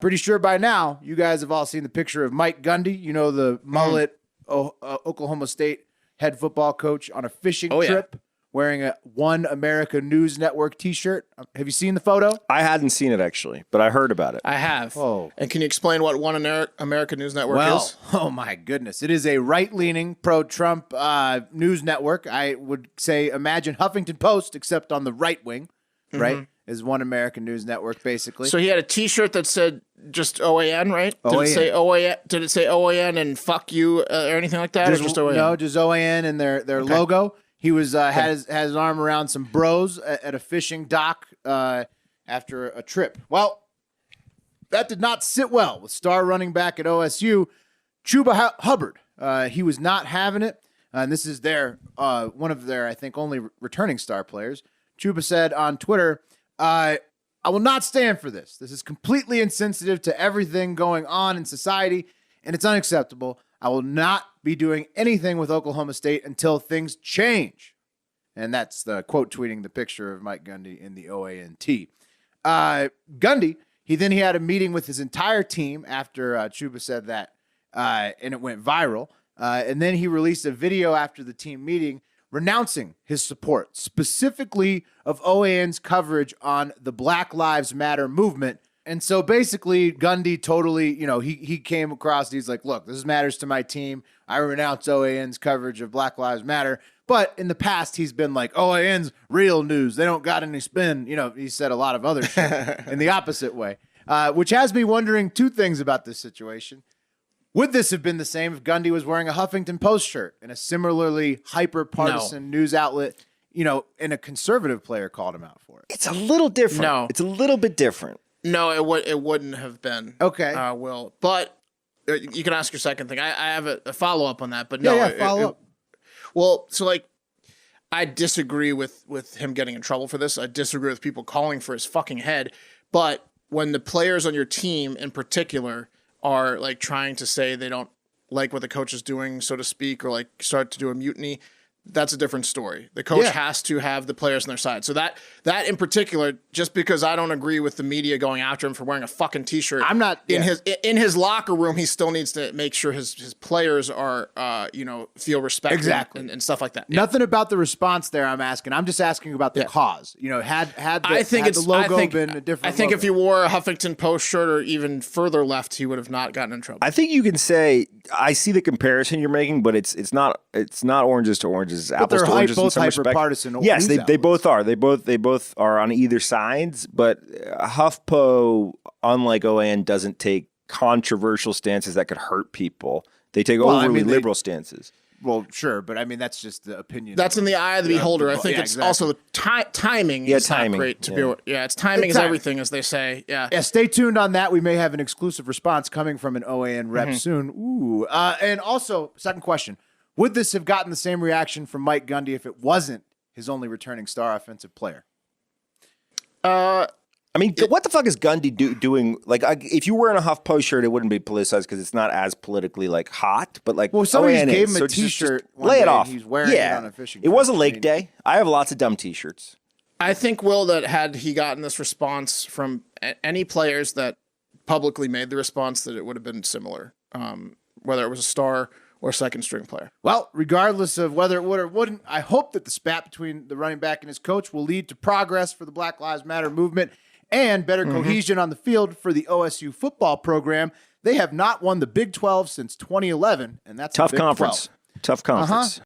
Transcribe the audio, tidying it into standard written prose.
Pretty sure by now you guys have all seen the picture of Mike Gundy, you know, the mullet Oklahoma State head football coach on a fishing trip wearing a One America News Network t-shirt. Have you seen the photo? I hadn't seen it, actually, but I heard about it. I have. Oh. And can you explain what One America News Network is? Oh my goodness. It is a right-leaning, pro-Trump news network. I would say imagine Huffington Post, except on the right wing, right? Is One American News Network, basically. So he had a T-shirt that said just OAN, right? Did OAN. it say OAN? Did it say OAN and fuck you or anything like that? Or just OAN? No, just OAN and their logo. He was had his arm around some bros at a fishing dock after a trip. Well, that did not sit well with star running back at OSU, Chuba Hubbard. He was not having it, and this is one of their, I think, only returning star players. Chuba said on Twitter, I will not stand for this. This is completely insensitive to everything going on in society, and it's unacceptable. I will not be doing anything with Oklahoma State until things change. And that's the quote tweeting the picture of Mike Gundy in the OANT. Gundy, he had a meeting with his entire team after Chuba said that, and it went viral. And then he released a video after the team meeting renouncing his support, specifically of OAN's coverage on the Black Lives Matter movement. And so basically, Gundy totally, he came across, he's like, look, this matters to my team. I renounce OAN's coverage of Black Lives Matter. But in the past, he's been like, OAN's real news. They don't got any spin. He said a lot of other shit in the opposite way, which has me wondering two things about this situation. Would this have been the same if Gundy was wearing a Huffington Post shirt and a similarly hyper-partisan news outlet, and a conservative player called him out for it? It's a little different. No. It's a little bit different. No, it wouldn't have been. Okay. Will. But you can ask your second thing. I have a follow-up on that, but follow up. Well, so I disagree with him getting in trouble for this. I disagree with people calling for his fucking head. But when the players on your team in particular are trying to say they don't like what the coach is doing, so to speak, or start to do a mutiny, that's a different story. The coach has to have the players on their side. So that in particular, just because I don't agree with the media going after him for wearing a fucking t-shirt, I'm not in his locker room. He still needs to make sure his players are feel respected exactly and stuff like that. Nothing about the response there. I'm asking. I'm just asking about the cause. Had the logo been a different. I think logo. if he wore a Huffington Post shirt or even further left, he would have not gotten in trouble. I think you can say I see the comparison you're making, but it's not oranges to oranges. It's apples to oranges in some respect. Partisan. Yes, they both are. They both are on either sides. But HuffPo, unlike OAN, doesn't take controversial stances that could hurt people. They take overly liberal stances. Well, sure, but I mean that's just the opinion. That's in the eye of the beholder. I think it's also the timing. Yeah, is timing. Not great to be. Yeah, it's timing is everything, as they say. Yeah. Yeah. Stay tuned on that. We may have an exclusive response coming from an OAN rep soon. Ooh. And also, second question: would this have gotten the same reaction from Mike Gundy if it wasn't his only returning star offensive player? I mean, what the fuck is Gundy doing? If you were wearing a HuffPost shirt, it wouldn't be politicized because it's not as politically hot. But somebody OAN gave him is, a so T-shirt. Just lay it off. He's wearing it on a fishing. It was a lake day. I have lots of dumb T-shirts. I think, Will, that had he gotten this response from any players that publicly made the response, that it would have been similar, whether it was a star or second string player. Well, regardless of whether it would or wouldn't, I hope that the spat between the running back and his coach will lead to progress for the Black Lives Matter movement and better cohesion on the field for the OSU football program. They have not won the Big 12 since 2011, and that's tough conference. Tough conference.